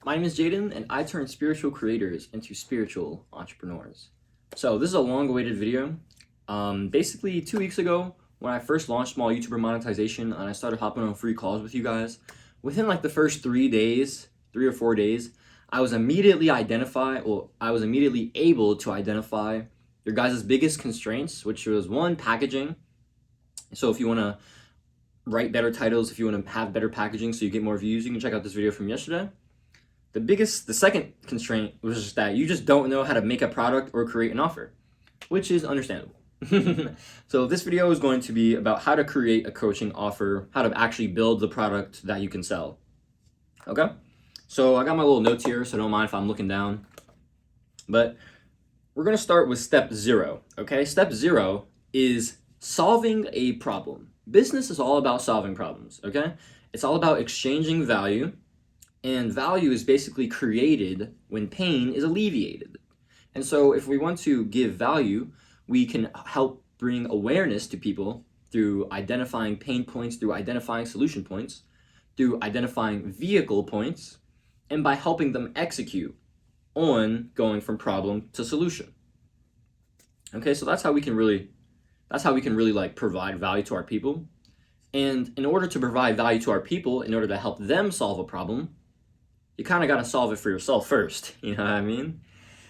My name is Jaden, and I turn spiritual creators into spiritual entrepreneurs. So this is a long-awaited video. Basically, 2 weeks ago, when I first launched small YouTuber monetization, and I started hopping on free calls with you guys, within like the first 3 days, 3 or 4 days, I was immediately able to identify your guys' biggest constraints, which was one, packaging. So if you want to write better titles, if you want to have better packaging so you get more views, you can check out this video from yesterday. The second constraint was just that you just don't know how to make a product or create an offer, which is understandable. So this video is going to be about how to create a coaching offer, how to actually build the product that you can sell. Okay? So I got my little notes here, so don't mind if I'm looking down. But we're going to start with step 0, okay? Step 0 is solving a problem. Business is all about solving problems, okay? It's all about exchanging value. And value is basically created when pain is alleviated. And so if we want to give value, we can help bring awareness to people through identifying pain points, through identifying solution points, through identifying vehicle points, and by helping them execute on going from problem to solution. Okay, so that's how we can really like provide value to our people. And in order to provide value to our people, in order to help them solve a problem, you kind of got to solve it for yourself first, you know what I mean?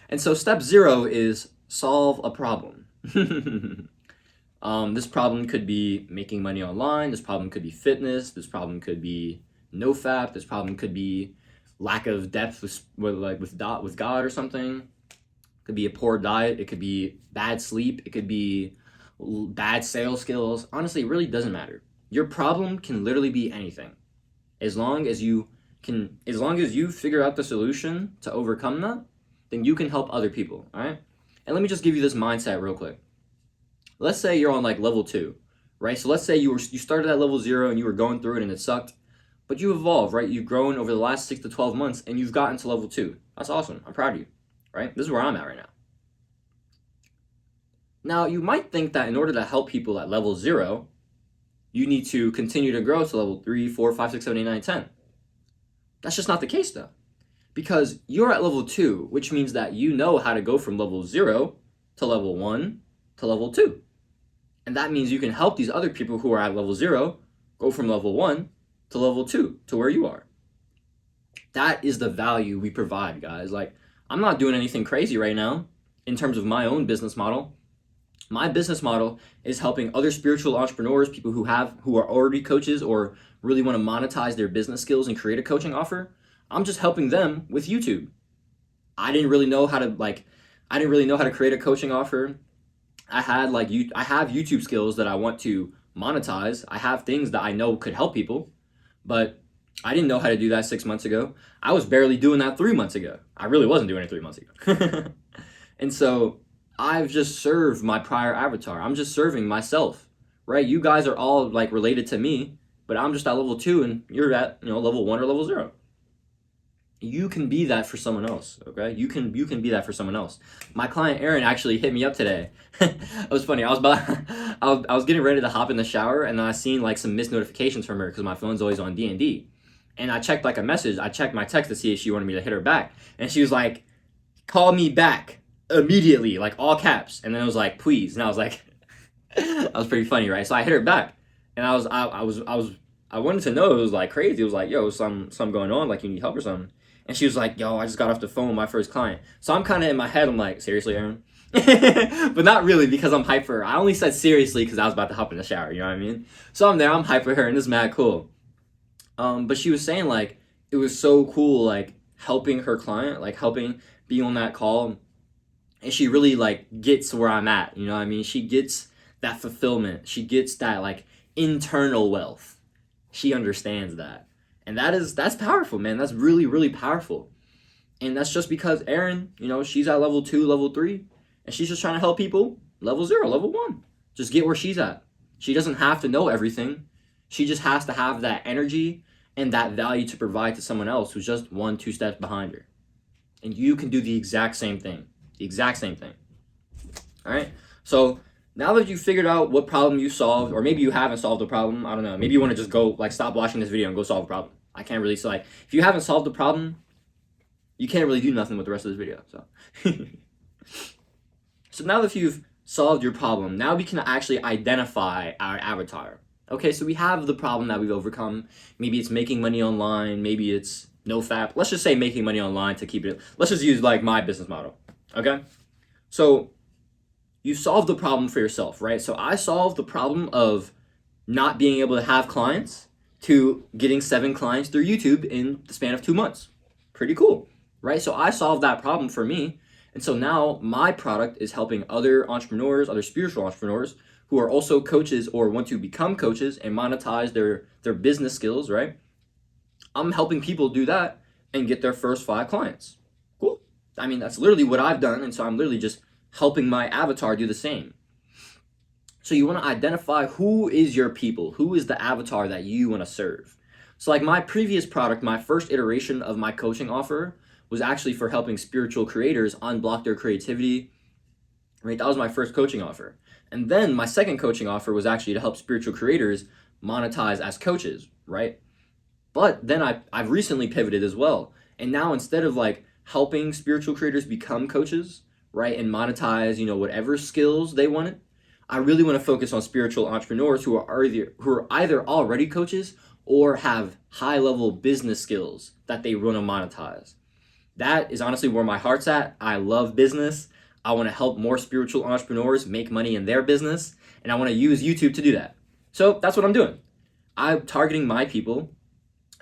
And so step 0 is solve a problem. This problem could be making money online, this problem could be fitness, this problem could be nofap, this problem could be lack of depth with God or something. It could be a poor diet, it could be bad sleep, it could be bad sales skills. Honestly, it really doesn't matter. Your problem can literally be anything. As long as you figure out the solution to overcome that, then you can help other people, all right? And let me just give you this mindset real quick. Let's say you're on like level 2, right? So let's say you started at level 0 and you were going through it and it sucked, but you evolved, right? You've grown over the last 6 to 12 months and you've gotten to level 2. That's awesome. I'm proud of you, right? This is where I'm at right now. Now, you might think that in order to help people at level 0, you need to continue to grow to level 3, 4, 5, 6, 7, 8, 9, 10. That's just not the case though, because you're at level 2, which means that you know how to go from level 0 to level 1 to level 2. And that means you can help these other people who are at level 0 go from level 1 to level 2 to where you are. That is the value we provide, guys. Like, I'm not doing anything crazy right now in terms of my own business model. My business model is helping other spiritual entrepreneurs, people who are already coaches or really want to monetize their business skills and create a coaching offer. I'm just helping them with YouTube. I didn't really know how to create a coaching offer. I have YouTube skills that I want to monetize. I have things that I know could help people, but I didn't know how to do that 6 months ago. I was barely doing that 3 months ago. I really wasn't doing it 3 months ago. And so I've just served my prior avatar. I'm just serving myself, right? You guys are all like related to me, but I'm just at level 2 and you're at, level 1 or level 0. You can be that for someone else, okay? You can be that for someone else. My client Erin actually hit me up today. It was funny. I was getting ready to hop in the shower and then I seen like some missed notifications from her because my phone's always on D&D. And I checked like a message. I checked my text to see if she wanted me to hit her back. And she was like, "Call me back immediately," like all caps. And then it was like, "Please." And I was like, that was pretty funny, right? So I hit her back, and I wanted to know. It was like crazy. It was like, "Yo, something going on? Like you need help or something?" And she was like, "Yo, I just got off the phone with my first client." So I'm kind of in my head. I'm like, "Seriously, Erin?" But not really, because I'm hype for her. I only said seriously because I was about to hop in the shower. You know what I mean? So I'm there. I'm hype for her, and it's mad cool. But she was saying like it was so cool, like helping her client, like helping be on that call. And she really like gets where I'm at, you know what I mean? She gets that fulfillment. She gets that like internal wealth. She understands that. And that's powerful, man. That's really, really powerful. And that's just because Erin, she's at level 2, level 3, and she's just trying to help people level 0, level 1. Just get where she's at. She doesn't have to know everything. She just has to have that energy and that value to provide to someone else who's just 1, 2 steps behind her. And you can do the exact same thing. The exact same thing. All right. So now that you've figured out what problem you solved, or maybe you haven't solved the problem, I don't know. Maybe you want to just go like stop watching this video and go solve a problem. I can't really say, like, if you haven't solved the problem, you can't really do nothing with the rest of this video. So, so now that you've solved your problem, now we can actually identify our avatar. Okay, so we have the problem that we've overcome. Maybe it's making money online. Maybe it's NoFap. Let's just say making money online to keep it. Let's just use like my business model. Okay, so you solved the problem for yourself, right? So I solved the problem of not being able to have clients to getting 7 clients through YouTube in the span of 2 months. Pretty cool, right? So I solved that problem for me. And so now my product is helping other entrepreneurs, other spiritual entrepreneurs who are also coaches or want to become coaches and monetize their business skills, right? I'm helping people do that and get their first 5 clients. Cool. I mean, that's literally what I've done. And so I'm literally just helping my avatar do the same. So you want to identify who is your people, who is the avatar that you want to serve. So like my previous product, my first iteration of my coaching offer was actually for helping spiritual creators unblock their creativity, right? That was my first coaching offer. And then my second coaching offer was actually to help spiritual creators monetize as coaches, right? But then I've recently pivoted as well. And now instead of like helping spiritual creators become coaches, right, and monetize, whatever skills they wanted, I really want to focus on spiritual entrepreneurs who are either already coaches or have high-level business skills that they want to monetize. That is honestly where my heart's at. I love business. I want to help more spiritual entrepreneurs make money in their business, and I want to use YouTube to do that. So that's what I'm doing. I'm targeting my people,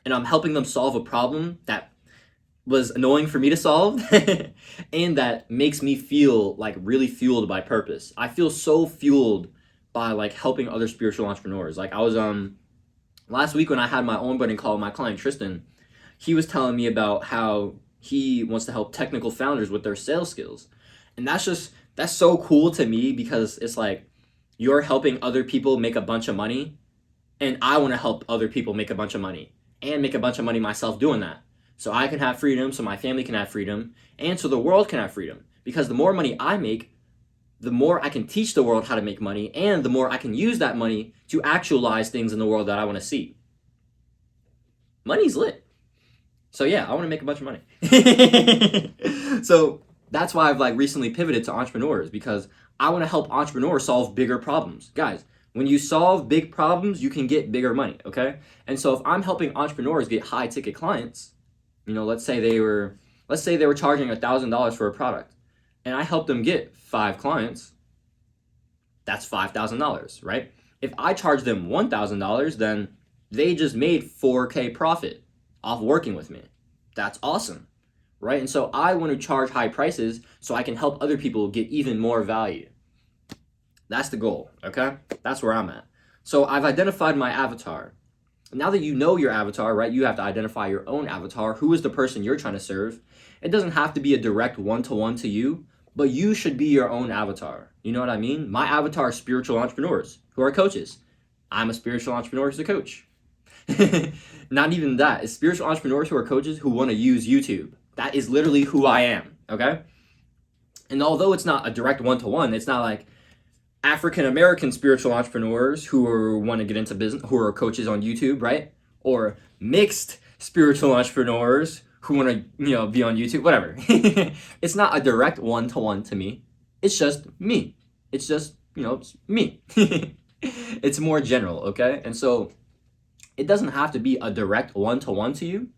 and I'm helping them solve a problem that was annoying for me to solve and that makes me feel like really fueled by purpose. I feel so fueled by like helping other spiritual entrepreneurs. Like I was last week when I had my onboarding call with my client Tristan, he was telling me about how he wants to help technical founders with their sales skills. And that's so cool to me because it's like you're helping other people make a bunch of money and I want to help other people make a bunch of money and make a bunch of money myself doing that. So I can have freedom, so my family can have freedom, and so the world can have freedom. Because the more money I make, the more I can teach the world how to make money, and the more I can use that money to actualize things in the world that I want to see. Money's lit. So yeah, I want to make a bunch of money. So that's why I've like recently pivoted to entrepreneurs, because I want to help entrepreneurs solve bigger problems. Guys, when you solve big problems, you can get bigger money, okay? And so if I'm helping entrepreneurs get high ticket clients, let's say they were charging $1,000 for a product and I helped them get 5 clients, that's $5,000, right? If I charge them $1,000, then they just made $4K profit off working with me. That's awesome, right? And so I want to charge high prices so I can help other people get even more value. That's the goal, okay? That's where I'm at. So I've identified my avatar. Now that you know your avatar, right, you have to identify your own avatar. Who is the person you're trying to serve? It doesn't have to be a direct one-to-one to you, but you should be your own avatar. You know what I mean? My avatar is spiritual entrepreneurs who are coaches. I'm a spiritual entrepreneur who's a coach. Not even that. It's spiritual entrepreneurs who are coaches who want to use YouTube. That is literally who I am, okay? And although it's not a direct one-to-one, it's not like African-American spiritual entrepreneurs who want to get into business, who are coaches on YouTube, right? Or mixed spiritual entrepreneurs who want to, be on YouTube, whatever. It's not a direct one-to-one to me. It's just me. It's just, it's me. It's more general, okay? And so it doesn't have to be a direct one-to-one to you.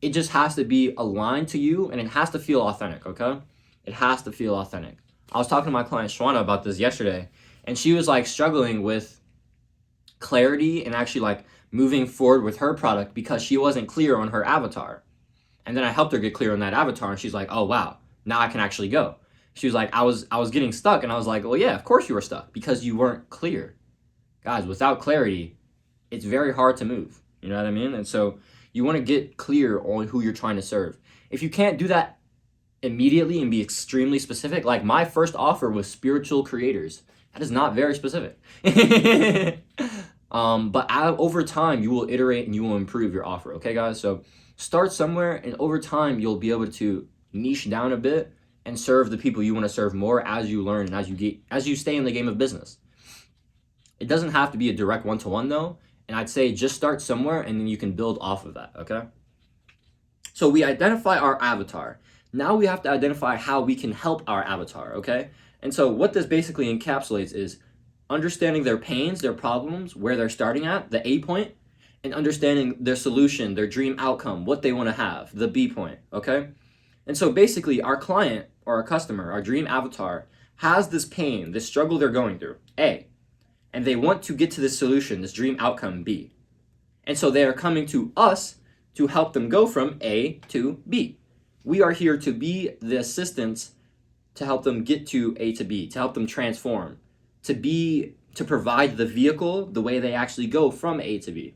It just has to be aligned to you and it has to feel authentic, okay? It has to feel authentic. I was talking to my client Shwana about this yesterday, and she was like struggling with clarity and actually like moving forward with her product because she wasn't clear on her avatar. And then I helped her get clear on that avatar, and she's like, oh wow, now I can actually go. She was like, I was getting stuck, and I was like, well yeah, of course you were stuck because you weren't clear. Guys, without clarity, it's very hard to move. You know what I mean? And so you want to get clear on who you're trying to serve. If you can't do that immediately and be extremely specific, like my first offer was spiritual creators. That is not very specific. But over time, you will iterate and you will improve your offer. Okay, guys? So start somewhere, and over time, you'll be able to niche down a bit and serve the people you want to serve more as you learn and as you stay in the game of business. It doesn't have to be a direct one-to-one though. And I'd say just start somewhere and then you can build off of that. Okay. So we identify our avatar. Now we have to identify how we can help our avatar, okay? And so what this basically encapsulates is understanding their pains, their problems, where they're starting at, the A point, and understanding their solution, their dream outcome, what they want to have, the B point, okay? And so basically our client or our customer, our dream avatar, has this pain, this struggle they're going through, A, and they want to get to this solution, this dream outcome, B. And so they are coming to us to help them go from A to B. We are here to be the assistants to help them get to A to B, to help them transform, to provide the vehicle, the way they actually go from A to B.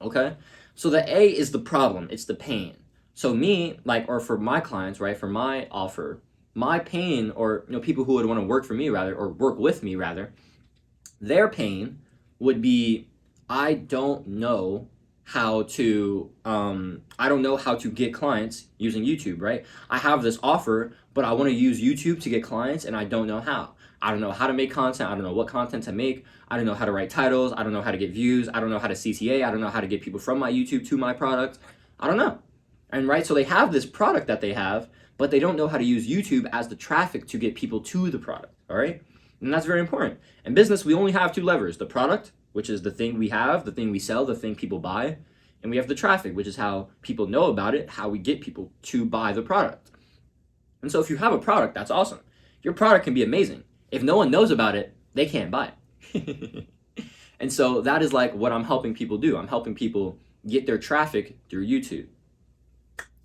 Okay? So the A is the problem, it's the pain. So me, or for my clients, right, for my offer, my pain, or people who would want to work for me rather, or work with me rather, their pain would be, I don't know how to get clients using YouTube, right? I have this offer, but I want to use YouTube to get clients and I don't know how. I don't know how to make content. I don't know what content to make. I don't know how to write titles. I don't know how to get views. I don't know how to CTA. I don't know how to get people from my YouTube to my product. I don't know. And right, so they have this product that they have, but they don't know how to use YouTube as the traffic to get people to the product, all right? And that's very important. In business, we only have two levers: the product, which is the thing we have, the thing we sell, the thing people buy, and we have the traffic, which is how people know about it, how we get people to buy the product. And so if you have a product, that's awesome. Your product can be amazing. If no one knows about it, they can't buy it. And so that is like what I'm helping people do. I'm helping people get their traffic through YouTube.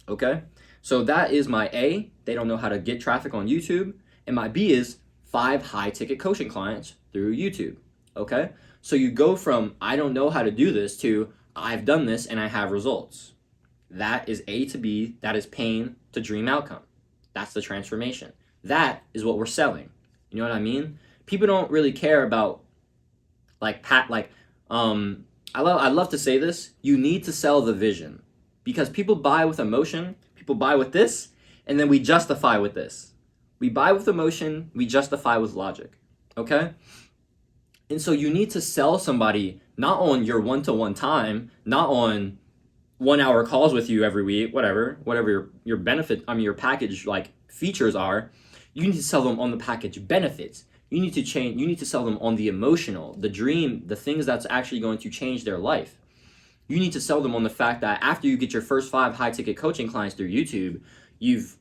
Okay? So that is my A. They don't know how to get traffic on YouTube. And my B is 5 high-ticket coaching clients through YouTube. Okay? So you go from I don't know how to do this to I've done this and I have results. That is A to B. That is pain to dream outcome. That's the transformation. That is what we're selling. You know what I mean? People don't really care about I love to say this. You need to sell the vision, because people buy with emotion. People buy with this, and then we justify with this. We buy with emotion. We justify with logic. Okay? And so you need to sell somebody not on your one-to-one time, not on 1 hour calls with you every week, whatever your benefit, your package features are. You need to sell them on the package benefits. You need to sell them on the emotional, the dream, the things that's actually going to change their life. You need to sell them on the fact that after you get your first 5 high-ticket coaching clients through YouTube, you've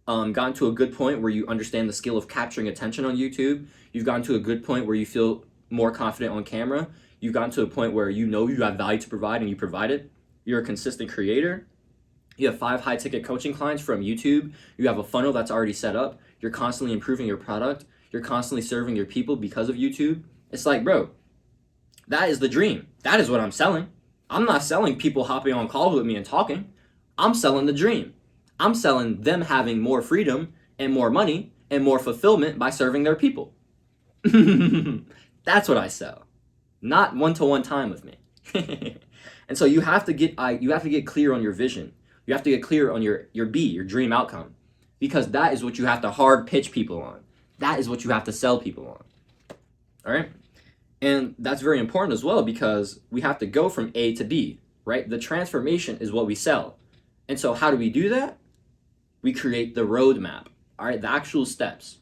gotten to a good point where you understand the skill of capturing attention on YouTube. You've gotten to a good point where you feel more confident on camera. You've gotten to a point where you know you have value to provide and you provide it. You're a consistent creator. You have 5 high-ticket coaching clients from YouTube. You have a funnel that's already set up. You're constantly improving your product. You're constantly serving your people because of YouTube. It's like, bro, that is the dream. That is what I'm selling. I'm not selling people hopping on calls with me and talking. I'm selling the dream. I'm selling them having more freedom and more money and more fulfillment by serving their people. That's what I sell. Not one-to-one time with me. And so you have to get clear on your vision. You have to get clear on your B, your dream outcome, because that is what you have to hard pitch people on. That is what you have to sell people on. All right? And that's very important as well, because we have to go from A to B, right? The transformation is what we sell. And so how do we do that? We create the roadmap, all right? The actual steps.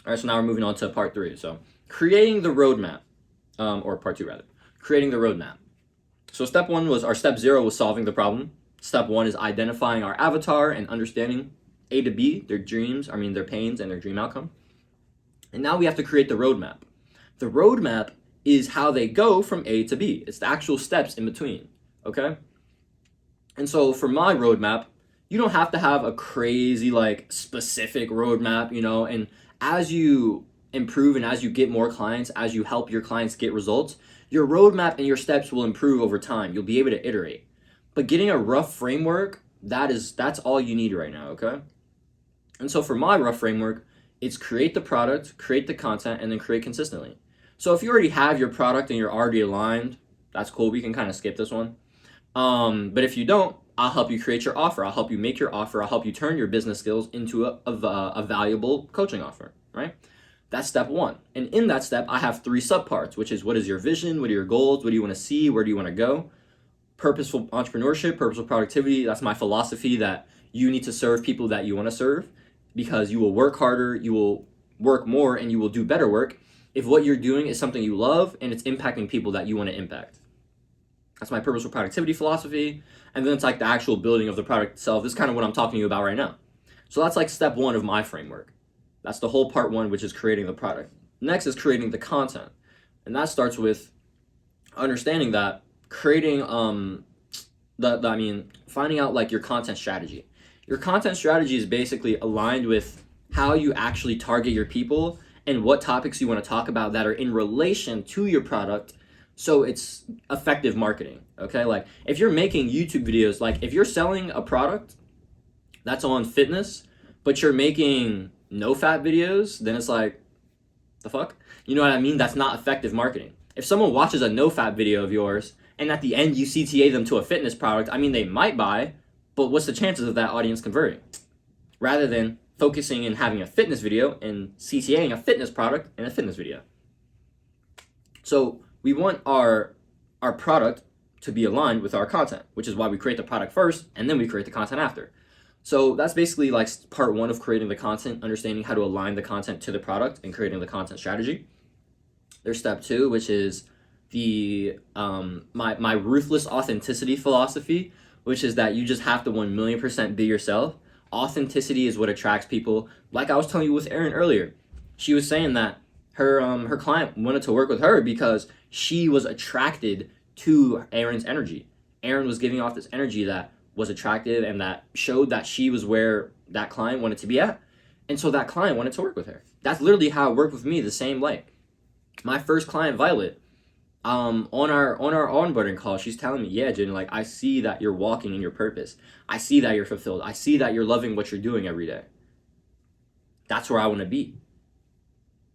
All right, so now we're moving on to part 3. So creating the roadmap, or part 2 rather, creating the roadmap. So step 0 was solving the problem. Step 1 is identifying our avatar and understanding A to B, their pains and their dream outcome. And now we have to create the roadmap. The roadmap is how they go from A to B. It's the actual steps in between, okay? And so for my roadmap, you don't have to have a crazy, specific roadmap, and as you improve and as you get more clients, as you help your clients get results, your roadmap and your steps will improve over time. You'll be able to iterate. But getting a rough framework, that's all you need right now, okay? And so for my rough framework, it's create the product, create the content, and then create consistently. So if you already have your product and you're already aligned, that's cool. We can kind of skip this one. But if you don't, I'll help you create your offer. I'll help you make your offer. I'll help you turn your business skills into a valuable coaching offer, right? That's step 1. And in that step, I have 3 subparts, which is what is your vision? What are your goals? What do you want to see? Where do you want to go? purposeful entrepreneurship, purposeful productivity. That's my philosophy, that you need to serve people that you want to serve, because you will work harder, you will work more, and you will do better work if what you're doing is something you love and it's impacting people that you want to impact. That's my purposeful productivity philosophy. And then it's like the actual building of the product itself. This is kind of what I'm talking to you about right now. So that's like step one of my framework. That's the whole part one, which is creating the product. Next is creating the content. And that starts with understanding that creating finding out like your content strategy. Your content strategy is basically aligned with how you actually target your people and what topics you want to talk about that are in relation to your product, so it's effective marketing. Okay, like if you're making YouTube videos, like if you're selling a product that's on fitness but you're making no fat videos, then it's like, the fuck, you know what I mean? That's not effective marketing. If someone watches a no fat video of yours and at the end you CTA them to a fitness product, I mean, they might buy, but what's the chances of that audience converting? Rather than focusing in having a fitness video and CTAing a fitness product in a fitness video. So we want our product to be aligned with our content, which is why we create the product first and then we create the content after. So that's basically like part one of creating the content, understanding how to align the content to the product and creating the content strategy. There's step two, which is the my ruthless authenticity philosophy, which is that you just have to 1,000,000% be yourself. Authenticity is what attracts people. Like I was telling you with Erin earlier, she was saying that her client wanted to work with her because she was attracted to Erin's energy. Erin was giving off this energy that was attractive and that showed that she was where that client wanted to be at. And so that client wanted to work with her. That's literally how it worked with me, the same way. My first client, Violet, on our onboarding call, she's telling me, yeah, Jen, like I see that you're walking in your purpose. I see that you're fulfilled. I see that you're loving what you're doing every day. That's where I want to be.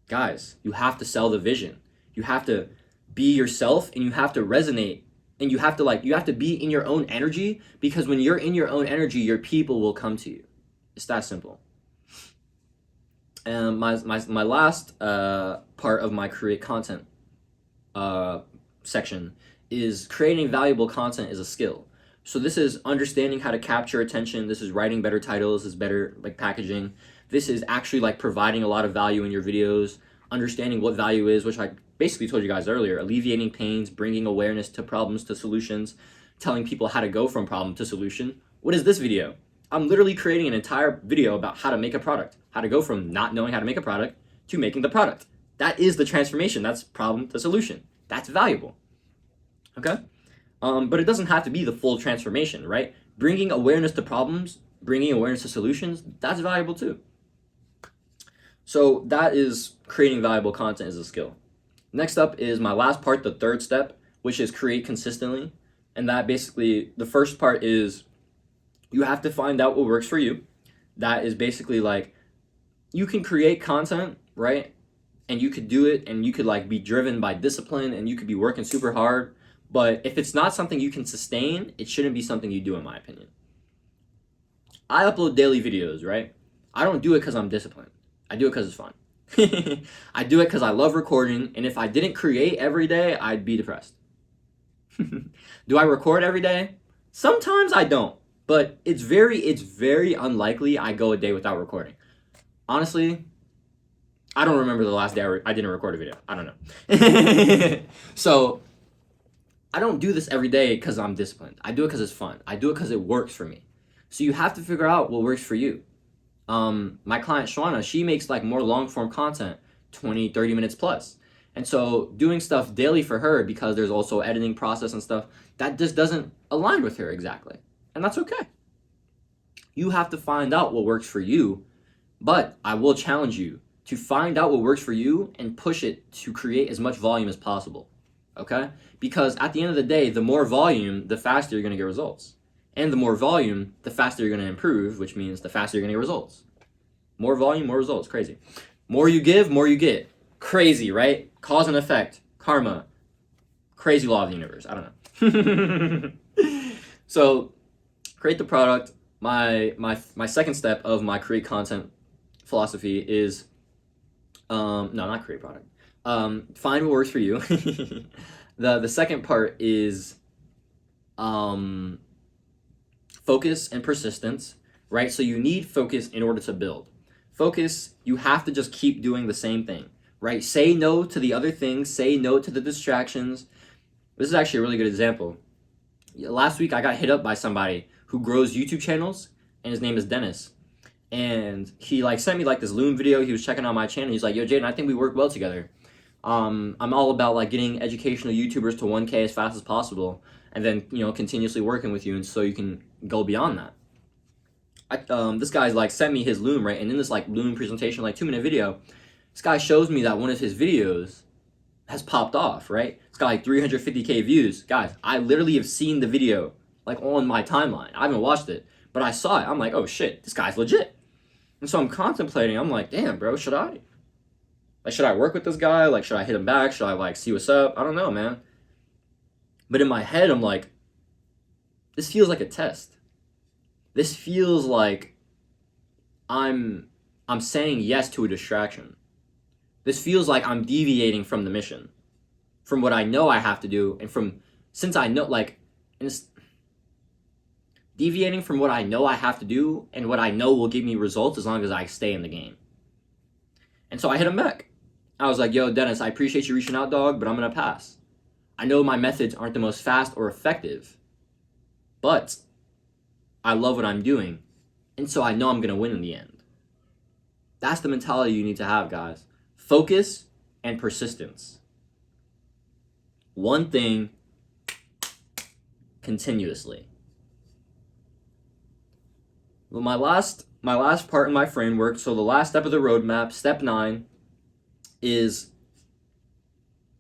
Guys, you have to sell the vision. You have to be yourself and you have to resonate and you have to be in your own energy, because when you're in your own energy, your people will come to you. It's that simple. And my last part of my create content section is creating valuable content is a skill. So this is understanding how to capture attention. This is writing better titles. This is better like packaging. This is actually like providing a lot of value in your videos, understanding what value is, which I basically told you guys earlier, alleviating pains, bringing awareness to problems, to solutions, telling people how to go from problem to solution. What is this video? I'm literally creating an entire video about how to make a product, how to go from not knowing how to make a product to making the product. That is the transformation. That's problem to solution. That's valuable. Okay? But it doesn't have to be the full transformation, right? Bringing awareness to problems, bringing awareness to solutions, that's valuable too. So that is creating valuable content as a skill. Next up is my last part, the third step, which is create consistently. And that basically, the first part is you have to find out what works for you. That is basically like, you can create content, right? And you could do it and you could like be driven by discipline and you could be working super hard. But if it's not something you can sustain, it shouldn't be something you do, in my opinion. I upload daily videos, right? I don't do it because I'm disciplined. I do it because it's fun. I do it because I love recording, and if I didn't create every day, I'd be depressed. Do I record every day? Sometimes I don't, but it's very unlikely I go a day without recording. Honestly, I don't remember the last day I didn't record a video. I don't know. So I don't do this every day because I'm disciplined. I do it because it's fun. I do it because it works for me. So you have to figure out what works for you. My client Shawana, she makes like more long form content, 20, 30 minutes plus. And so doing stuff daily for her, because there's also editing process and stuff, that just doesn't align with her exactly. And that's okay. You have to find out what works for you, but I will challenge you to find out what works for you and push it to create as much volume as possible. Okay? Because at the end of the day, the more volume, the faster you're going to get results. And the more volume, the faster you're going to improve, which means the faster you're going to get results. More volume, more results. Crazy. More you give, more you get. Crazy, right? Cause and effect. Karma. Crazy law of the universe. I don't know. So, create the product. My second step of my create content philosophy is, no, not create product. Find what works for you. The second part is focus and persistence, right? So you need focus in order to build. Focus, you have to just keep doing the same thing, right? Say no to the other things, say no to the distractions. This is actually a really good example. Last week I got hit up by somebody who grows YouTube channels, and his name is Dennis. And he like sent me like this Loom video. He was checking out my channel. He's like, "Yo, Jaden, I think we work well together. I'm all about like getting educational YouTubers to 1K as fast as possible, and then continuously working with you, and so you can go beyond that." This guy's like sent me his Loom, right? And in this like Loom presentation, like 2-minute video, this guy shows me that one of his videos has popped off, right? It's got like 350K views. Guys, I literally have seen the video like on my timeline. I haven't watched it, but I saw it. I'm like, oh shit, this guy's legit. And so I'm contemplating. I'm like, damn, bro, should I work with this guy? Like, should I hit him back? Should I like see what's up? I don't know, man. But in my head, I'm like, this feels like a test. This feels like I'm saying yes to a distraction. This feels like I'm deviating from the mission, from what I know I have to do, and since I know, like, deviating from what I know I have to do and what I know will give me results as long as I stay in the game. And so I hit him back. I was like, yo, Dennis, I appreciate you reaching out, dog, but I'm going to pass. I know my methods aren't the most fast or effective, but I love what I'm doing, and so I know I'm going to win in the end. That's the mentality you need to have, guys. Focus and persistence. One thing continuously. Well, my last part in my framework, so the last step of the roadmap, step 9, is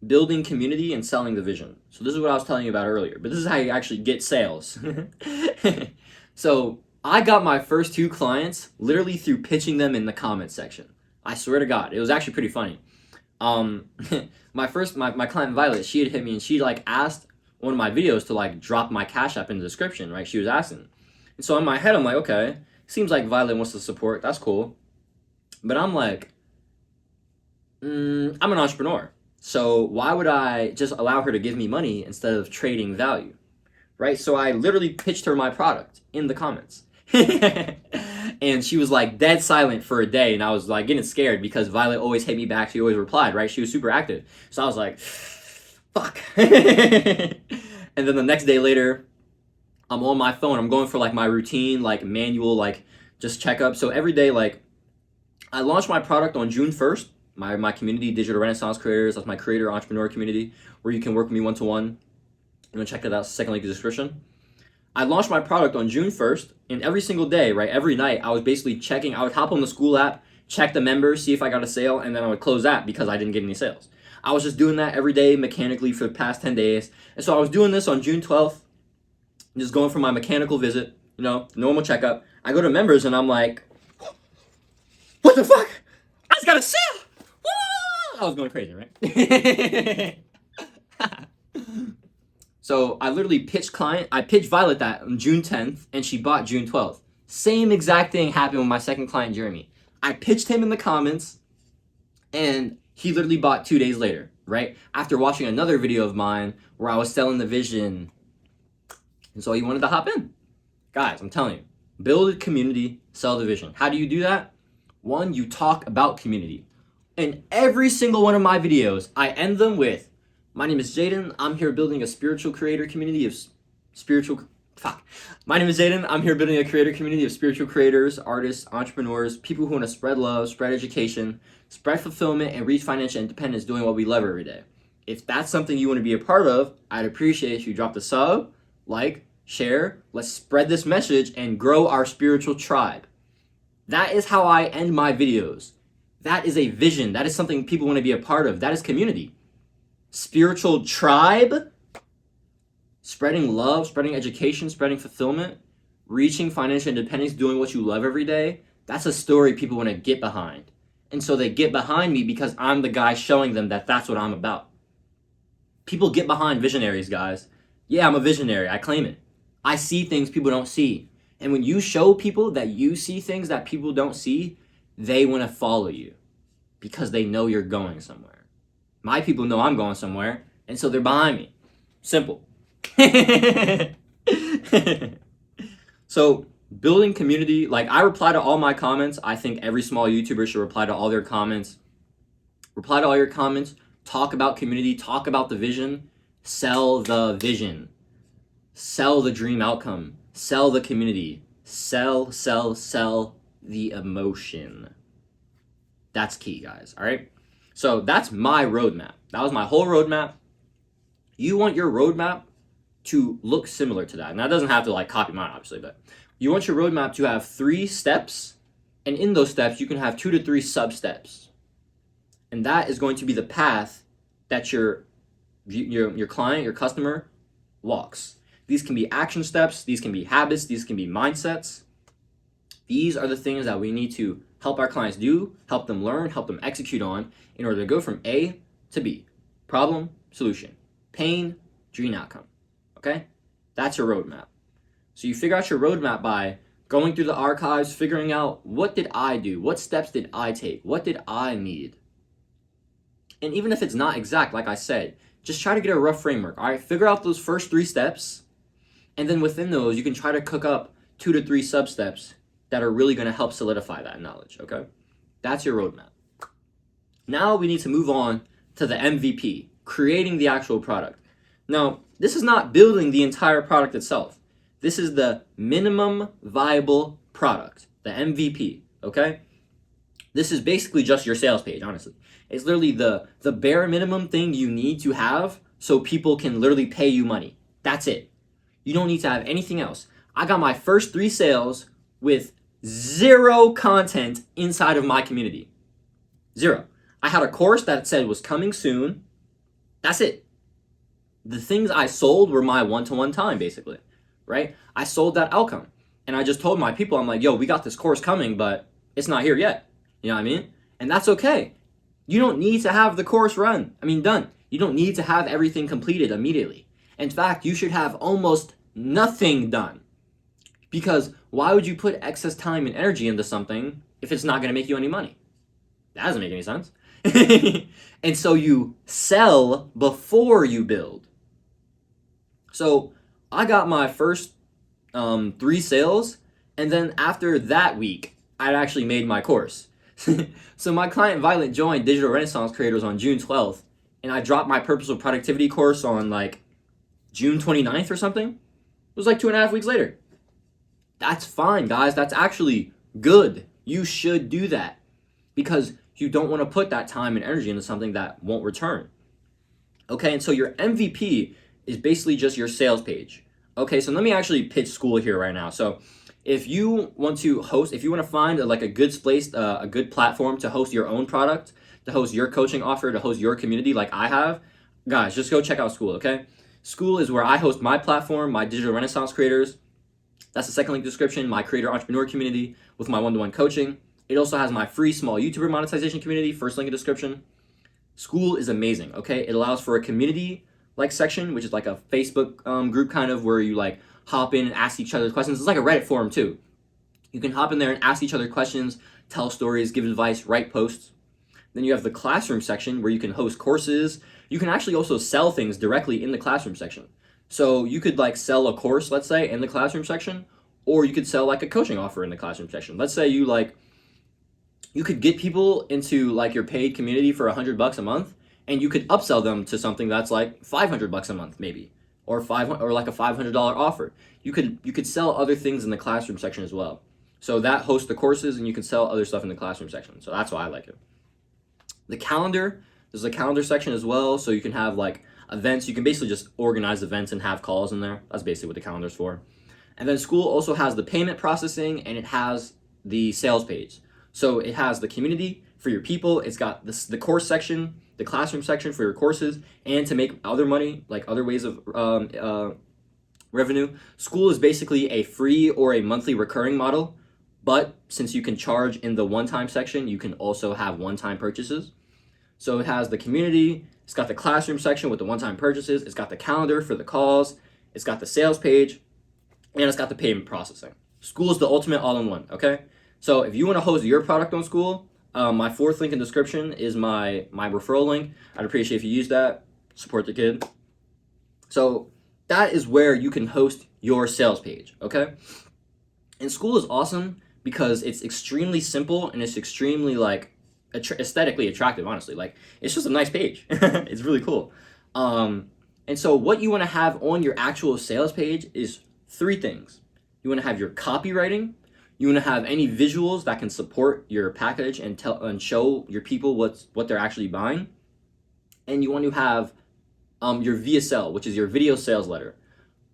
building community and selling the vision. So this is what I was telling you about earlier, but this is how you actually get sales. So I got my first 2 clients literally through pitching them in the comment section. I swear to God, it was actually pretty funny. My client Violet, she had hit me and she like asked one of my videos to like drop my Cash App in the description, right? She was asking. And so in my head, I'm like, okay, seems like Violet wants to support. That's cool. But I'm like, I'm an entrepreneur. So why would I just allow her to give me money instead of trading value? Right? So I literally pitched her my product in the comments. And she was like dead silent for a day, and I was like getting scared because Violet always hit me back. She always replied, right? She was super active. So I was like, fuck. And then the next day later, I'm on my phone. I'm going for like my routine, like manual, like just checkup. So every day, like I launched my product on June 1st. My community, Digital Renaissance Creators, that's my creator entrepreneur community where you can work with me one-to-one. You want to check that out, second link in the description. I launched my product on June 1st, and every single day, right, every night, I was basically checking. I would hop on the school app, check the members, see if I got a sale, and then I would close that because I didn't get any sales. I was just doing that every day mechanically for the past 10 days. And so I was doing this on June 12th, just going for my mechanical visit, normal checkup. I go to members, and I'm like, what the fuck? I just got a sale! Woo! I was going crazy, right? So I literally pitched Violet that on June 10th, and she bought June 12th. Same exact thing happened with my second client, Jeremy. I pitched him in the comments, and he literally bought 2 days later, right? After watching another video of mine where I was selling the vision. And so he wanted to hop in. Guys, I'm telling you, build a community, sell the vision. How do you do that? 1, you talk about community. In every single one of my videos, I end them with, my name is Jaden. I'm here building a spiritual creator community of My name is Jaden. I'm here building a creator community of spiritual creators, artists, entrepreneurs, people who want to spread love, spread education, spread fulfillment, and reach financial independence doing what we love every day. If that's something you want to be a part of, I'd appreciate if you drop the sub, like, share. Let's spread this message and grow our spiritual tribe. That is how I end my videos. That is a vision. That is something people want to be a part of. That is community. Spiritual tribe, spreading love, spreading education, spreading fulfillment, reaching financial independence, doing what you love every day. That's a story people want to get behind. And so they get behind me because I'm the guy showing them that that's what I'm about. People get behind visionaries, guys. Yeah, I'm a visionary. I claim it. I see things people don't see. And when you show people that you see things that people don't see, they want to follow you because they know you're going somewhere. My people know I'm going somewhere, and so they're behind me. Simple. So building community, like I reply to all my comments. I think every small YouTuber should reply to all their comments. Reply to all your comments. Talk about community. Talk about the vision. Sell the vision. Sell the dream outcome. Sell the community. Sell the emotion. That's key, guys. All right. So that's my roadmap. That was my whole roadmap. You want your roadmap to look similar to that. And that doesn't have to like copy mine, obviously, but you want your roadmap to have 3 steps. And in those steps, you can have 2 to 3 sub steps. And that is going to be the path that your client, your customer walks. These can be action steps. These can be habits. These can be mindsets. These are the things that we need to help our clients do, help them learn, help them execute on in order to go from A to B. Problem, solution. Pain, dream outcome. Okay? That's your roadmap. So you figure out your roadmap by going through the archives, figuring out what did I do? What steps did I take? What did I need? And even if it's not exact, like I said, just try to get a rough framework. All right? Figure out those first 3 steps. And then within those, you can try to cook up 2 to 3 sub steps that are really going to help solidify that knowledge, okay? That's your roadmap. Now we need to move on to the MVP, creating the actual product. Now, this is not building the entire product itself. This is the minimum viable product, the MVP, okay? This is basically just your sales page, honestly. It's literally the bare minimum thing you need to have so people can literally pay you money. That's it. You don't need to have anything else. I got my first 3 sales with 0 content inside of my community. 0. I had a course that said was coming soon. That's it. The things I sold were my one-to-one time, basically, right? I sold that outcome. And I just told my people, I'm like, yo, we got this course coming, but it's not here yet. You know what I mean? And that's okay. You don't need to have the course done. You don't need to have everything completed immediately. In fact, you should have almost nothing done. Because why would you put excess time and energy into something if it's not going to make you any money? That doesn't make any sense. And so you sell before you build. So I got my first 3 sales, and then after that week, I'd actually made my course. So my client Violet joined Digital Renaissance Creators on June 12th, and I dropped my Purposeful Productivity course on like June 29th or something. It was like 2.5 weeks later. That's fine, guys. That's actually good. You should do that because you don't want to put that time and energy into something that won't return. Okay, and so your MVP is basically just your sales page. Okay, so let me actually pitch Skool here right now. So if you want to host, if you want to find a good place, a good platform to host your own product, to host your coaching offer, to host your community like I have, guys, just go check out Skool, okay? Skool is where I host my platform, my Digital Renaissance Creators. That's the second link description, my creator entrepreneur community with my one-to-one coaching. It also has my free small YouTuber monetization community, first link in description. Skool is amazing, okay? It allows for a community-like section, which is like a Facebook group kind of where you like hop in and ask each other questions. It's like a Reddit forum too. You can hop in there and ask each other questions, tell stories, give advice, write posts. Then you have the classroom section where you can host courses. You can actually also sell things directly in the classroom section. So you could like sell a course, let's say, in the classroom section, or you could sell like a coaching offer in the classroom section. Let's say you could get people into like your paid community for $100 a month, and you could upsell them to something that's like $500 a month maybe, or like a $500 offer. You could sell other things in the classroom section as well. So that hosts the courses, and you can sell other stuff in the classroom section. So that's why I like it. The calendar, there's a calendar section as well, so you can have like events. You can basically just organize events and have calls in there. That's basically what the calendar's for. And then Skool also has the payment processing, and it has the sales page. So it has the community for your people. It's got the course section, the classroom section for your courses, and to make other money, like other ways of revenue. Skool is basically a free or a monthly recurring model, but since you can charge in the one-time section, you can also have one-time purchases. So it has the community, it's got the classroom section with the one-time purchases, it's got the calendar for the calls, it's got the sales page, and it's got the payment processing. Skool is the ultimate all-in-one, okay? So if you want to host your product on Skool, my 4th link in the description is my referral link. I'd appreciate if you use that. Support the kid. So that is where you can host your sales page, okay? And school is awesome because it's extremely simple and it's extremely like aesthetically attractive, honestly. Like, it's just a nice page. It's really cool. And so what you want to have on your actual sales page is three things. You want to have your copywriting. You want to have any visuals that can support your package and tell and show your people what they're actually buying. And you want to have your VSL, which is your video sales letter.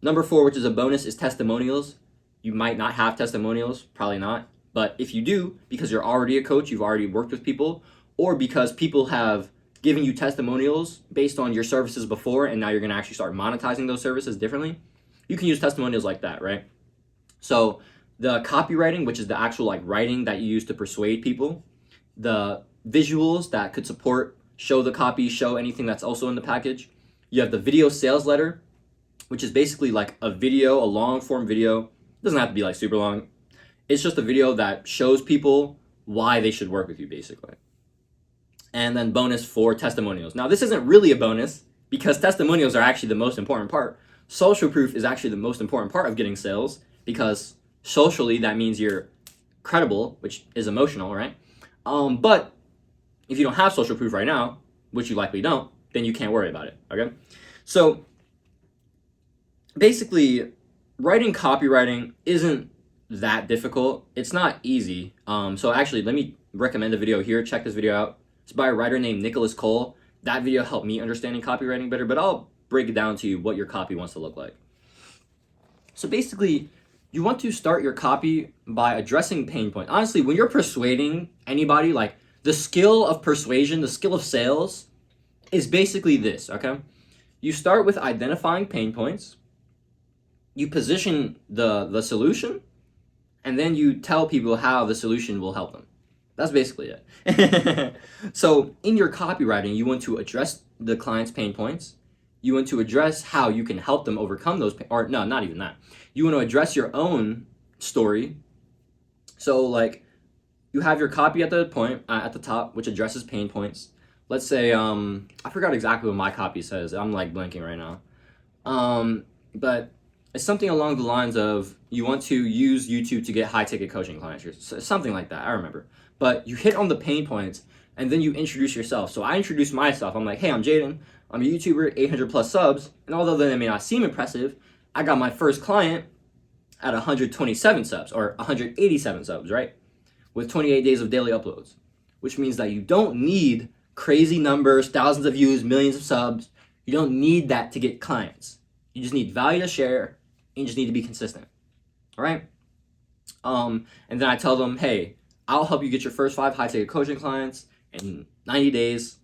Number 4, which is a bonus, is testimonials. You might not have testimonials, probably not. But if you do, because you're already a coach, you've already worked with people, or because people have given you testimonials based on your services before, and now you're going to actually start monetizing those services differently, you can use testimonials like that, right? So the copywriting, which is the actual like writing that you use to persuade people, the visuals that could support, show the copy, show anything that's also in the package. You have the video sales letter, which is basically like a video, a long form video. It doesn't have to be like super long. It's just a video that shows people why they should work with you, basically. And then bonus 4, testimonials. Now, this isn't really a bonus because testimonials are actually the most important part. Social proof is actually the most important part of getting sales because socially that means you're credible, which is emotional, right? But if you don't have social proof right now, which you likely don't, then you can't worry about it, okay? So basically, writing copywriting isn't that difficult. It's not easy. So actually, let me recommend a video here. Check this video out. It's by a writer named Nicholas Cole. That video helped me understanding copywriting better, but I'll break it down to you what your copy wants to look like. So basically, you want to start your copy by addressing pain points. Honestly, when you're persuading anybody, like the skill of persuasion, the skill of sales is basically this, okay? You start with identifying pain points, you position the solution, and then you tell people how the solution will help them. That's basically it. So in your copywriting, you want to address the client's pain points. You want to address how you can help them overcome those, or no, not even that. You want to address your own story. So like you have your copy at the point, at the top, which addresses pain points. Let's say, I forgot exactly what my copy says. I'm like blanking right now. But it's something along the lines of you want to use YouTube to get high ticket coaching clients or something like that. I remember. But you hit on the pain points and then you introduce yourself. So I introduce myself. I'm like, hey, I'm Jaden. I'm a YouTuber, 800 plus subs. And although they may not seem impressive, I got my first client at 127 subs or 187 subs, right? With 28 days of daily uploads, which means that you don't need crazy numbers, thousands of views, millions of subs. You don't need that to get clients. You just need value to share and you just need to be consistent. All right? And then I tell them, hey, I'll help you get your first 5 high ticket coaching clients in 90 days.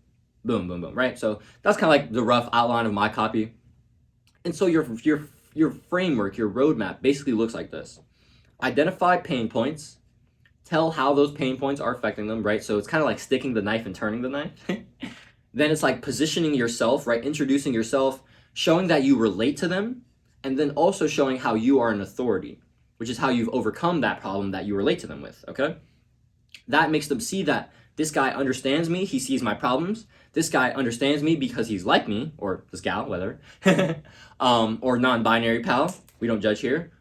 Boom, boom, boom, right? So that's kind of like the rough outline of my copy. And so your framework, your roadmap basically looks like this. Identify pain points, tell how those pain points are affecting them, right? So it's kind of like sticking the knife and turning the knife. Then it's like positioning yourself, right? Introducing yourself, showing that you relate to them, and then also showing how you are an authority, which is how you've overcome that problem that you relate to them with, okay? That makes them see that this guy understands me, he sees my problems. This guy understands me because he's like me, or this gal, whether, or non-binary pal. We don't judge here.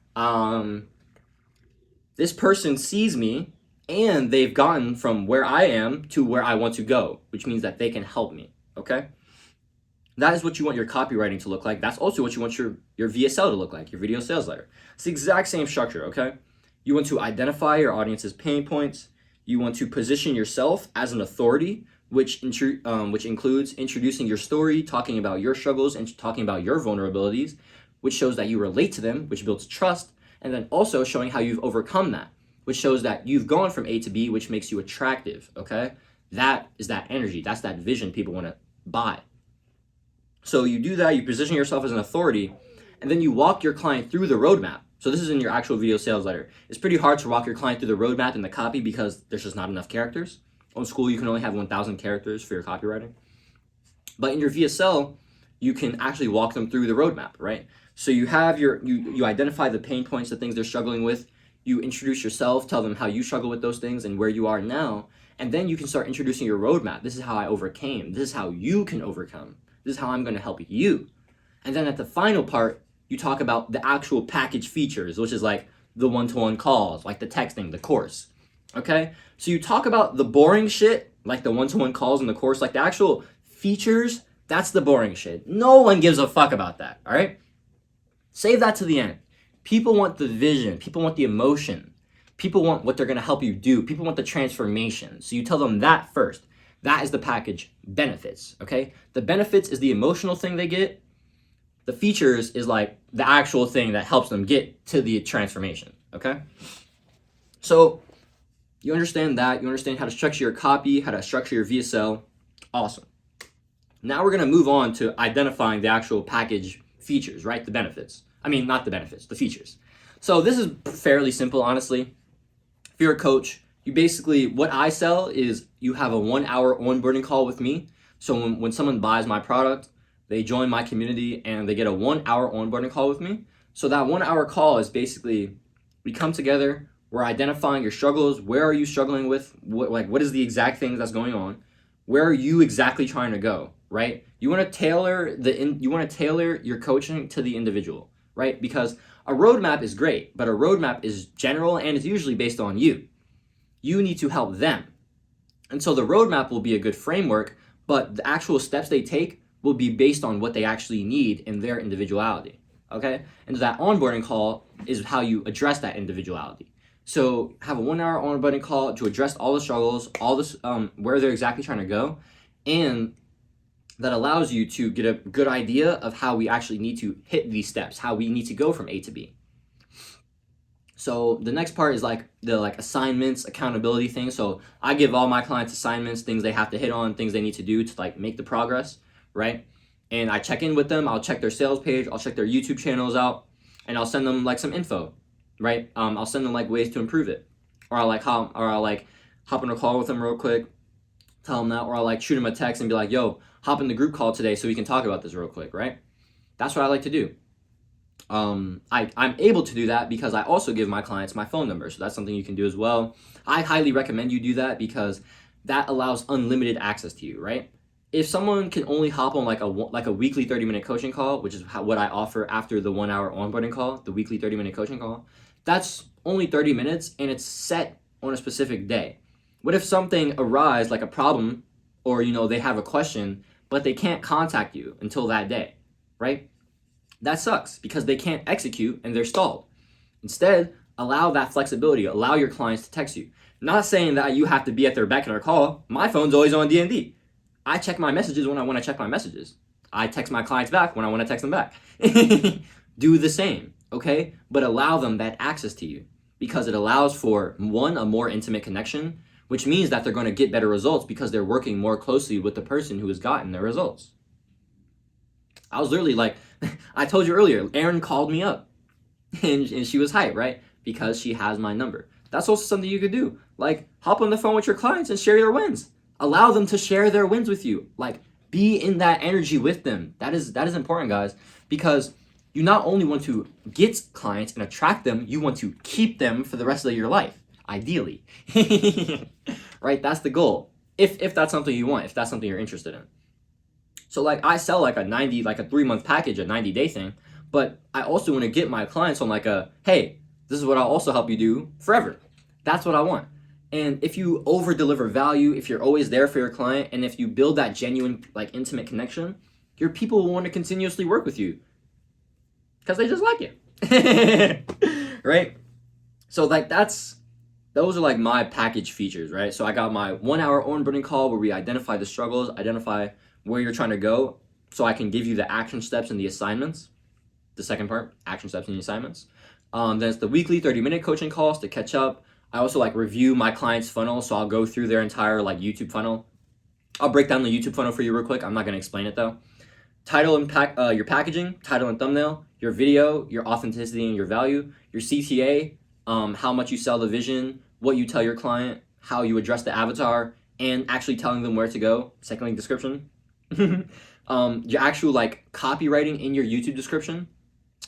This person sees me and they've gotten from where I am to where I want to go, which means that they can help me, okay? That is what you want your copywriting to look like. That's also what you want your VSL to look like, your video sales letter. It's the exact same structure, okay? You want to identify your audience's pain points. You want to position yourself as an authority, which includes introducing your story, talking about your struggles, and talking about your vulnerabilities, which shows that you relate to them, which builds trust, and then also showing how you've overcome that, which shows that you've gone from A to B, which makes you attractive, okay? That is that energy. That's that vision people want to buy. So you do that, you position yourself as an authority, and then you walk your client through the roadmap. So this is in your actual video sales letter. It's pretty hard to walk your client through the roadmap in the copy because there's just not enough characters. On School, you can only have 1,000 characters for your copywriting. But in your VSL, you can actually walk them through the roadmap, right? So you have you identify the pain points, the things they're struggling with. You introduce yourself, tell them how you struggle with those things and where you are now. And then you can start introducing your roadmap. This is how I overcame. This is how you can overcome. This is how I'm going to help you. And then at the final part, you talk about the actual package features, which is like the one-to-one calls, like the texting, the course. Okay? So you talk about the boring shit, like the one-to-one calls in the course, like the actual features, that's the boring shit. No one gives a fuck about that, all right? Save that to the end. People want the vision. People want the emotion. People want what they're going to help you do. People want the transformation. So you tell them that first. That is the package benefits, okay? The benefits is the emotional thing they get. The features is like the actual thing that helps them get to the transformation, okay? So you understand that. You understand how to structure your copy, how to structure your VSL. Awesome. Now we're going to move on to identifying the actual package features, right? The benefits. I mean, not the benefits, the features. So this is fairly simple, honestly. If you're a coach, you basically, what I sell is you have a 1 hour onboarding call with me. So when someone buys my product, they join my community and they get a 1 hour onboarding call with me. So that 1 hour call is basically, we come together, we're identifying your struggles. Where are you struggling with? What is the exact thing that's going on? Where are you exactly trying to go, right? You want to tailor your coaching to the individual, right? Because a roadmap is great, but a roadmap is general and it's usually based on you. You need to help them. And so the roadmap will be a good framework, but the actual steps they take will be based on what they actually need in their individuality, okay? And that onboarding call is how you address that individuality. So have a 1 hour onboarding call to address all the struggles, all this, where they're exactly trying to go, and that allows you to get a good idea of how we actually need to hit these steps, how we need to go from A to B. So the next part is like the assignments, accountability things. So I give all my clients assignments, things they have to hit on, things they need to do to like make the progress, right? And I check in with them. I'll check their sales page. I'll check their YouTube channels out, and I'll send them like some info, right? I'll send them like ways to improve it, or I'll hop on a call with them real quick, tell them that, or I'll like shoot them a text and be like, yo, hop in the group call today so we can talk about this real quick, right? That's what I like to do. I'm able to do that because I also give my clients my phone number, so that's something you can do as well. I highly recommend you do that because that allows unlimited access to you, right? If someone can only hop on like a weekly 30-minute coaching call, which is what I offer after the 1 hour onboarding call, the weekly 30-minute coaching call, that's only 30 minutes and it's set on a specific day. What if something arises, like a problem, or they have a question, but they can't contact you until that day, right? That sucks because they can't execute and they're stalled. Instead, allow that flexibility. Allow your clients to text you. Not saying that you have to be at their beck and their call. My phone's always on D&D. I check my messages when I want to check my messages. I text my clients back when I want to text them back. Do the same, okay? But allow them that access to you because it allows for, one, a more intimate connection, which means that they're going to get better results because they're working more closely with the person who has gotten their results. I was literally like, I told you earlier, Erin called me up and she was hyped, right? Because she has my number. That's also something you could do. Like, hop on the phone with your clients and share your wins. Allow them to share their wins with you. Like, be in that energy with them. That is important, guys, because you not only want to get clients and attract them, you want to keep them for the rest of your life, ideally. Right? That's the goal. If that's something you want, if that's something you're interested in. So like I sell like a 3-month package, a 90-day thing, but I also want to get my clients on like hey, this is what I'll also help you do forever. That's what I want. And if you over deliver value, if you're always there for your client, and if you build that genuine, like intimate connection, your people will want to continuously work with you because they just like you. Right? So like those are like my package features, right? So I got my 1 hour onboarding call where we identify the struggles, identify where you're trying to go, so I can give you the action steps and the assignments. The second part, action steps and the assignments. Then it's the weekly 30-minute coaching calls to catch up. I also like review my client's funnel, so I'll go through their entire like YouTube funnel. I'll break down the YouTube funnel for you real quick. I'm not going to explain it though. Title and your packaging, title and thumbnail, your video, your authenticity and your value, your CTA, how much you sell the vision, what you tell your client, how you address the avatar, and actually telling them where to go. Second link description. Your actual like copywriting in your YouTube description.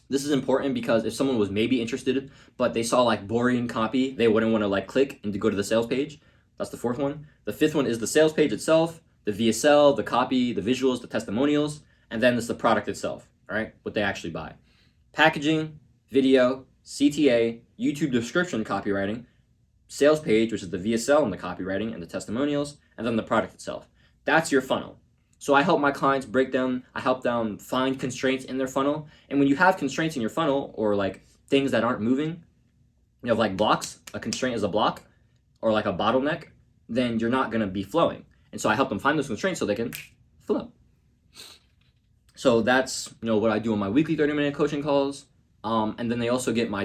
This is important because if someone was maybe interested, but they saw like boring copy, they wouldn't want to like click and to go to the sales page. That's the fourth one. The fifth one is the sales page itself, the VSL, the copy, the visuals, the testimonials, and then it's the product itself, all right, what they actually buy. packaging, video, CTA, YouTube description copywriting, sales page, which is the VSL and the copywriting and the testimonials, and then the product itself. That's your funnel. So I help my clients break down, I help them find constraints in their funnel. And when you have constraints in your funnel, or like things that aren't moving, you know, like blocks, a constraint is a block, or like a bottleneck, then you're not gonna be flowing. And so I help them find those constraints so they can flow. So that's, you know, what I do on my weekly 30-minute coaching calls. And then they also get my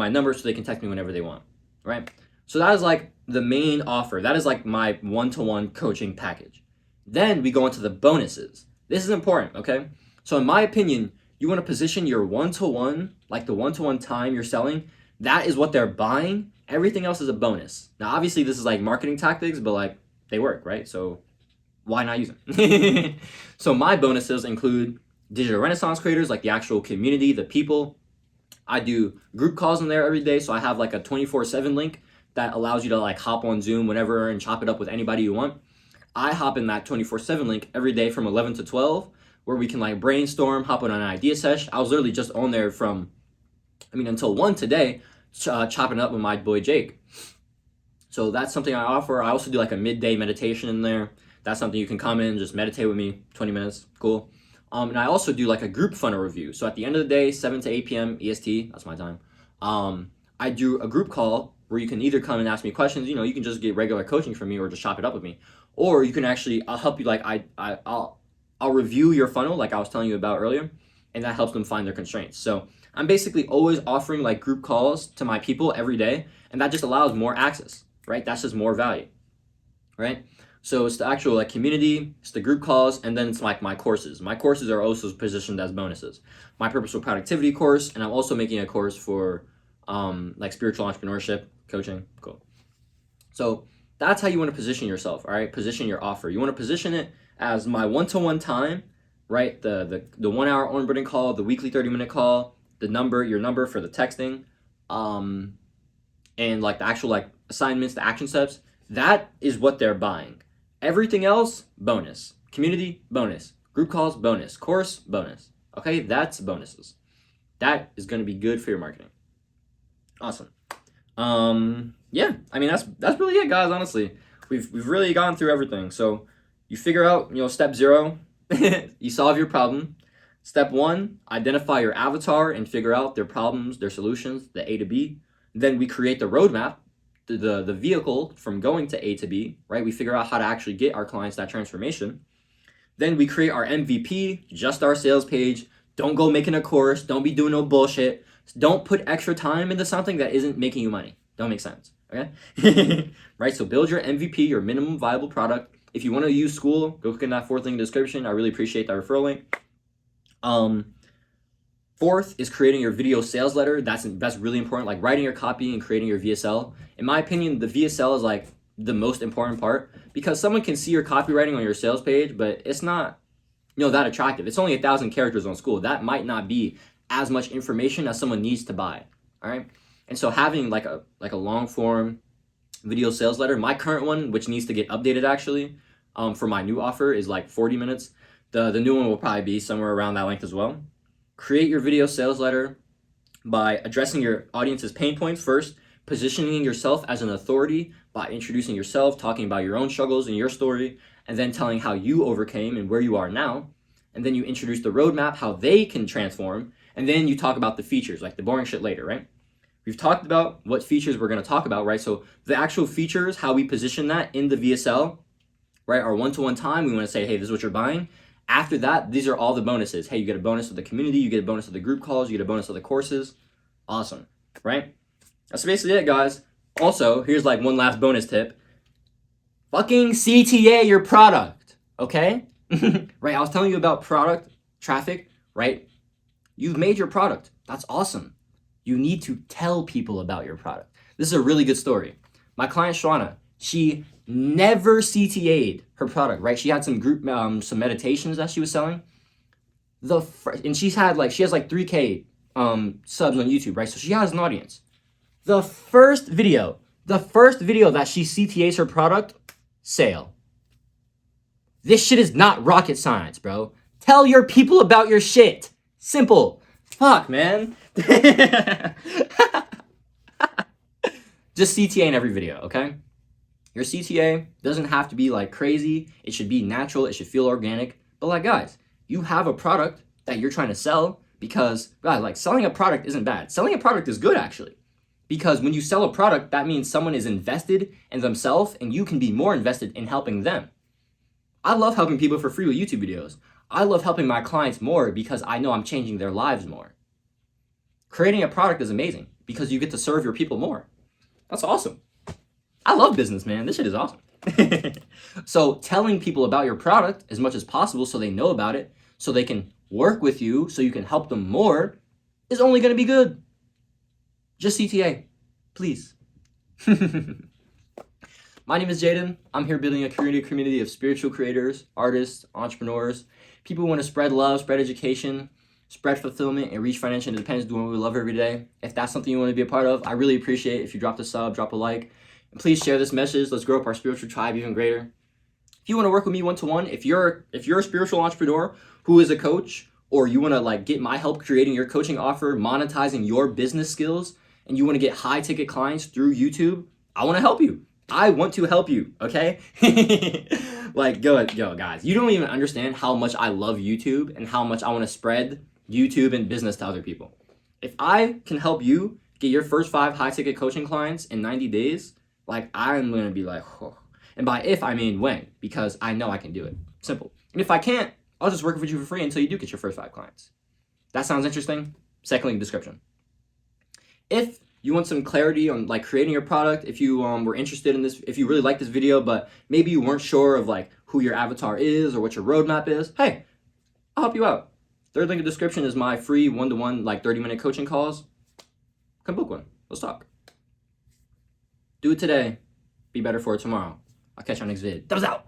number so they can text me whenever they want, right? So that is like the main offer. That is like my one-to-one coaching package. Then we go into the bonuses. This is important, okay? So in my opinion, you want to position your one-to-one, like the one-to-one time you're selling, that is what they're buying. Everything else is a bonus. Now, obviously, this is like marketing tactics, but like they work, right? So why not use them? So my bonuses include digital renaissance creators, like the actual community, the people. I do group calls in there every day. So I have like a 24/7 link that allows you to like hop on Zoom whenever and chop it up with anybody you want. I hop in that 24/7 link every day from 11 to 12, where we can like brainstorm, hop on an idea sesh. I was literally just on there until 1 today, chopping up with my boy Jake. So that's something I offer. I also do like a midday meditation in there. That's something you can come in, just meditate with me, 20 minutes, cool. And I also do like a group funnel review. So at the end of the day, 7 to 8 p.m. EST, that's my time. I do a group call where you can either come and ask me questions. You know, you can just get regular coaching from me or just chop it up with me. Or you can actually, I'll help you, like I'll review your funnel like I was telling you about earlier, and that helps them find their constraints. So I'm basically always offering like group calls to my people every day, and that just allows more access, right? That's just more value, right? So it's the actual like community, it's the group calls, and then it's like my courses. My courses are also positioned as bonuses. My Purposeful Productivity course, and I'm also making a course for like spiritual entrepreneurship coaching. Cool. So that's how you want to position yourself, all right? Position your offer. You want to position it as my one-to-one time, right? The 1 hour onboarding call, the weekly 30-minute call, your number for the texting, and like the actual like assignments, the action steps. That is what they're buying. Everything else, bonus. Community, bonus. Group calls, bonus. Course, bonus. Okay, that's bonuses. That is going to be good for your marketing. Awesome. Yeah, I mean that's really it, guys. Honestly, we've really gone through everything. So you figure out, you know, step 0, you solve your problem. Step 1, identify your avatar and figure out their problems, their solutions, the A to B. Then we create the roadmap, the vehicle from going to A to B, right? We figure out how to actually get our clients that transformation. Then we create our MVP, just our sales page. Don't go making a course. Don't be doing no bullshit. Don't put extra time into something that isn't making you money. Don't make sense, okay? Right, so build your MVP, your minimum viable product. If you want to use School, go click on that 4th link in the description. I really appreciate that referral link. 4th is creating your video sales letter. That's really important, like writing your copy and creating your VSL. In my opinion, the VSL is like the most important part, because someone can see your copywriting on your sales page, but it's not, you know, that attractive. It's only 1,000 characters on School. That might not be as much information as someone needs to buy, all right? And so having like a long form video sales letter, my current one, which needs to get updated actually, for my new offer, is like 40 minutes. The new one will probably be somewhere around that length as well. Create your video sales letter by addressing your audience's pain points first, positioning yourself as an authority by introducing yourself, talking about your own struggles and your story, and then telling how you overcame and where you are now. And then you introduce the roadmap, how they can transform, and then you talk about the features, like the boring shit later, right? We've talked about what features we're going to talk about, right? So the actual features, how we position that in the VSL, right? Our one-to-one time, we want to say, hey, this is what you're buying. After that, these are all the bonuses. Hey, you get a bonus of the community, you get a bonus of the group calls, you get a bonus of the courses. Awesome, right? That's basically it, guys. Also, here's like one last bonus tip. Fucking CTA your product, okay? Right, I was telling you about product traffic, right? You've made your product. That's awesome. You need to tell people about your product. This is a really good story. My client, Shwana, she never CTA'd her product, right? She had some group, some meditations that she was selling. And she has like 3K subs on YouTube, right? So she has an audience. The first video that she CTAs her product, sale. This shit is not rocket science, bro. Tell your people about your shit. Simple. Fuck, man. Just CTA in every video, okay? Your CTA doesn't have to be like crazy. It should be natural. It should feel organic. But like, guys, you have a product that you're trying to sell because, guys, like selling a product isn't bad. Selling a product is good, actually. Because when you sell a product, that means someone is invested in themselves and you can be more invested in helping them. I love helping people for free with YouTube videos. I love helping my clients more because I know I'm changing their lives more. Creating a product is amazing because you get to serve your people more. That's awesome. I love business, man. This shit is awesome. So telling people about your product as much as possible so they know about it, so they can work with you, so you can help them more, is only going to be good. Just CTA, please. My name is Jaden. I'm here building a community of spiritual creators, artists, entrepreneurs, people who want to spread love, spread education, spread fulfillment, and reach financial independence doing what we love every day. If that's something you want to be a part of, I really appreciate it if you drop a sub, drop a like, and please share this message. Let's grow up our spiritual tribe even greater. If you want to work with me one-to-one, if you're a spiritual entrepreneur who is a coach, or you want to like get my help creating your coaching offer, monetizing your business skills, and you want to get high ticket clients through YouTube, I want to help you. I want to help you, okay? Like, go, guys. You don't even understand how much I love YouTube and how much I want to spread YouTube and business to other people. If I can help you get your first 5 high-ticket coaching clients in 90 days, like, I'm going to be like, oh. And by if, I mean when, because I know I can do it. Simple. And if I can't, I'll just work with you for free until you do get your first 5 clients. That sounds interesting? Second link description. If you want some clarity on like creating your product, if you were interested in this, if you really like this video, but maybe you weren't sure of like who your avatar is or what your roadmap is, hey, I'll help you out. Third link in the description is my free one-to-one like 30-minute coaching calls. Come book one. Let's talk. Do it today. Be better for it tomorrow. I'll catch you on next vid. Thumbs out.